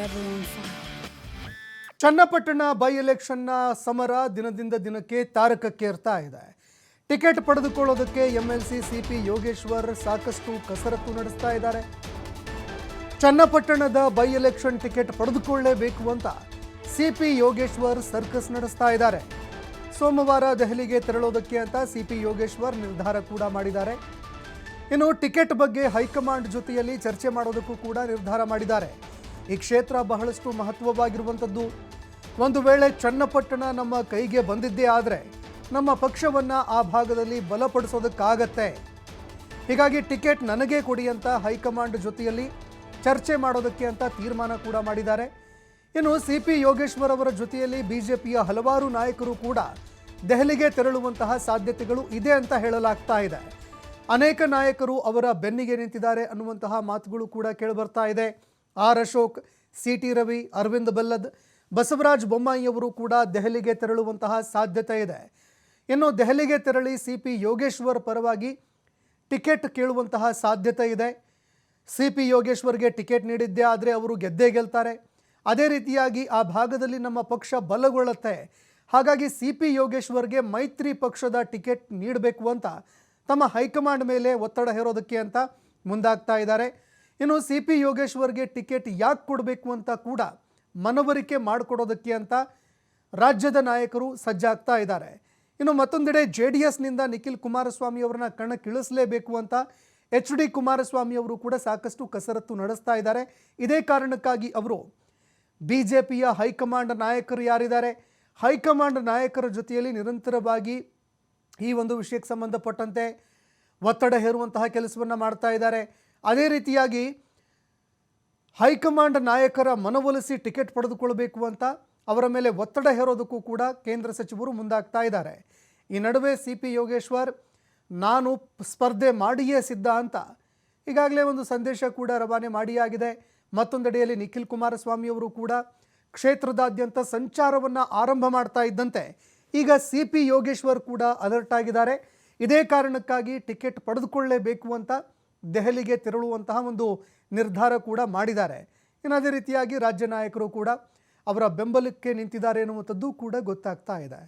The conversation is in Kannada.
everyone fine. ಚನ್ನಪಟ್ಟಣ ಬೈ ಎಲೆಕ್ಷನ್ನ ಸಮರ ದಿನದಿಂದ ದಿನಕ್ಕೆ ತಾರಕಕ್ಕೇರ್ತಾ ಇದೆ. ಟಿಕೆಟ್ ಪಡೆದುಕೊಳ್ಳೋದಕ್ಕೆ ಎಂಎಲ್ಸಿ ಸಿಪಿ ಯೋಗೇಶ್ವರ್ ಸಾಕಷ್ಟು ಕಸರತ್ತು ನಡೆಸ್ತಾ ಇದ್ದಾರೆ. ಚನ್ನಪಟ್ಟಣದ ಬೈ ಎಲೆಕ್ಷನ್ ಟಿಕೆಟ್ ಪಡೆದುಕೊಳ್ಳಲೇಬೇಕು ಅಂತ ಸಿಪಿ ಯೋಗೇಶ್ವರ್ ಸರ್ಕಸ್ ನಡೆಸ್ತಾ ಇದ್ದಾರೆ. ಸೋಮವಾರ ದೆಹಲಿಗೆ ತೆರಳೋದಕ್ಕೆ ಅಂತ ಸಿಪಿ ಯೋಗೇಶ್ವರ್ ನಿರ್ಧಾರ ಕೂಡ ಮಾಡಿದ್ದಾರೆ. ಇನ್ನು ಟಿಕೆಟ್ ಬಗ್ಗೆ ಹೈಕಮಾಂಡ್ ಜೊತೆಯಲ್ಲಿ ಚರ್ಚೆ ಮಾಡೋದಕ್ಕೂ ಕೂಡ ನಿರ್ಧಾರ ಮಾಡಿದ್ದಾರೆ. ಈ ಕ್ಷೇತ್ರ ಬಹಳಷ್ಟು ಮಹತ್ವವಾಗಿರುವಂಥದ್ದು. ಒಂದು ವೇಳೆ ಚನ್ನಪಟ್ಟಣ ನಮ್ಮ ಕೈಗೆ ಬಂದಿದ್ದೇ ಆದರೆ ನಮ್ಮ ಪಕ್ಷವನ್ನು ಆ ಭಾಗದಲ್ಲಿ ಬಲಪಡಿಸೋದಕ್ಕಾಗತ್ತೆ. ಹೀಗಾಗಿ ಟಿಕೆಟ್ ನನಗೆ ಕೊಡಿ ಅಂತ ಹೈಕಮಾಂಡ್ ಜೊತೆಯಲ್ಲಿ ಚರ್ಚೆ ಮಾಡೋದಕ್ಕೆ ಅಂತ ತೀರ್ಮಾನ ಕೂಡ ಮಾಡಿದ್ದಾರೆ. ಇನ್ನು ಸಿಪಿ ಯೋಗೇಶ್ವರ್ ಅವರ ಜೊತೆಯಲ್ಲಿ ಬಿಜೆಪಿಯ ಹಲವಾರು ನಾಯಕರು ಕೂಡ ದೆಹಲಿಗೆ ತೆರಳುವಂತಹ ಸಾಧ್ಯತೆಗಳು ಇದೆ ಅಂತ ಹೇಳಲಾಗ್ತಾ ಇದೆ. ಅನೇಕ ನಾಯಕರು ಅವರ ಬೆನ್ನಿಗೆ ನಿಂತಿದ್ದಾರೆ ಅನ್ನುವಂತಹ ಮಾತುಗಳು ಕೂಡ ಕೇಳಿಬರ್ತಾ ಇದೆ. R Ashok, C T. ರವಿ, ಅರವಿಂದ್ ಬೆಲ್ಲದ್, ಬಸವರಾಜ ಬೊಮ್ಮಾಯಿಯವರು ಕೂಡ ದೆಹಲಿಗೆ ತೆರಳುವಂತಹ ಸಾಧ್ಯತೆ ಇದೆ. ಇನ್ನು ದೆಹಲಿಗೆ ತೆರಳಿ ಸಿಪಿ ಯೋಗೇಶ್ವರ್ ಪರವಾಗಿ ಟಿಕೆಟ್ ಕೇಳುವಂತಹ ಸಾಧ್ಯತೆ ಇದೆ. ಸಿಪಿ ಯೋಗೇಶ್ವರ್ಗೆ ಟಿಕೆಟ್ ನೀಡಿದ್ದೇ ಆದರೆ ಅವರು ಗೆದ್ದೇ ಗೆಲ್ತಾರೆ. ಅದೇ ರೀತಿಯಾಗಿ ಆ ಭಾಗದಲ್ಲಿ ನಮ್ಮ ಪಕ್ಷ ಬಲಗೊಳ್ಳುತ್ತೆ. ಹಾಗಾಗಿ ಸಿಪಿ ಯೋಗೇಶ್ವರ್ಗೆ ಮೈತ್ರಿ ಪಕ್ಷದ ಟಿಕೆಟ್ ನೀಡಬೇಕು ಅಂತ ತಮ್ಮ ಹೈಕಮಾಂಡ್ ಮೇಲೆ ಒತ್ತಡ ಹೇರೋದಕ್ಕೆ ಅಂತ ಮುಂದಾಗ್ತಾ ಇದ್ದಾರೆ. ಇನ್ನು ಸಿಪಿ ಯೋಗೇಶ್ವರ್ಗೆ ಟಿಕೆಟ್ ಯಾಕೆ ಕೊಡಬೇಕು ಅಂತ ಕೂಡ ಮನವರಿಕೆ ಮಾಡಿಕೊಡೋದಕ್ಕೆ ಅಂತ ರಾಜ್ಯದ ನಾಯಕರು ಸಜ್ಜಾಗ್ತಾ ಇದ್ದಾರೆ. ಇನ್ನು ಮತ್ತೊಂದೆಡೆ JDSನಿಂದ ನಿಖಿಲ್ ಕುಮಾರಸ್ವಾಮಿ ಅವರನ್ನ ಕಣಕ್ಕಿಳಿಸಲೇಬೇಕು ಅಂತ HD ಕುಮಾರಸ್ವಾಮಿ ಅವರು ಕೂಡ ಸಾಕಷ್ಟು ಕಸರತ್ತು ನಡೆಸ್ತಾ ಇದ್ದಾರೆ. ಇದೇ ಕಾರಣಕ್ಕಾಗಿ ಅವರು ಬಿಜೆಪಿಯ ಹೈಕಮಾಂಡ್ ನಾಯಕರು ಯಾರಿದ್ದಾರೆ, ಹೈಕಮಾಂಡ್ ನಾಯಕರ ಜೊತೆಯಲ್ಲಿ ನಿರಂತರವಾಗಿ ಈ ಒಂದು ವಿಷಯಕ್ಕೆ ಸಂಬಂಧಪಟ್ಟಂತೆ ಒತ್ತಡ ಹೇರುವಂತಹ ಕೆಲಸವನ್ನು ಮಾಡ್ತಾ ಇದ್ದಾರೆ. ಅದೇ ರೀತಿಯಾಗಿ ಹೈಕಮಾಂಡ್ ನಾಯಕರ ಮನವೊಲಿಸಿ ಟಿಕೆಟ್ ಪಡೆದುಕೊಳ್ಳಬೇಕು ಅಂತ ಅವರ ಮೇಲೆ ಒತ್ತಡ ಹೇರೋದಕ್ಕೂ ಕೂಡ ಕೇಂದ್ರ ಸಚಿವರು ಮುಂದಾಗ್ತಾ ಇದ್ದಾರೆ. ಈ ನಡುವೆ ಸಿಪಿ ಯೋಗೇಶ್ವರ್ ನಾನು ಸ್ಪರ್ಧೆ ಮಾಡಿಯೇ ಸಿದ್ಧ ಅಂತ ಈಗಾಗಲೇ ಒಂದು ಸಂದೇಶ ಕೂಡ ರವಾನೆ ಮಾಡಿಯಾಗಿದೆ. ಮತ್ತೊಂದೆಡೆಯಲ್ಲಿ ನಿಖಿಲ್ ಕುಮಾರಸ್ವಾಮಿ ಅವರು ಕೂಡ ಕ್ಷೇತ್ರದಾದ್ಯಂತ ಸಂಚಾರವನ್ನು ಆರಂಭ ಮಾಡ್ತಾ ಇದ್ದಂತೆ ಈಗ ಸಿಪಿ ಯೋಗೇಶ್ವರ್ ಕೂಡ ಅಲರ್ಟ್ ಆಗಿದ್ದಾರೆ. ಇದೇ ಕಾರಣಕ್ಕಾಗಿ ಟಿಕೆಟ್ ಪಡೆದುಕೊಳ್ಳಲೇಬೇಕು ಅಂತ ದೆಹಲಿಗೆ ತೆರಳುವಂತಹ ಒಂದು ನಿರ್ಧಾರ ಕೂಡ ಮಾಡಿದ್ದಾರೆ. ಇನ್ನು ಅದೇ ರೀತಿಯಾಗಿ ರಾಜ್ಯ ನಾಯಕರು ಕೂಡ ಅವರ ಬೆಂಬಲಕ್ಕೆ ನಿಂತಿದ್ದಾರೆ ಎನ್ನುವಂಥದ್ದು ಕೂಡ ಗೊತ್ತಾಗ್ತಾ ಇದೆ.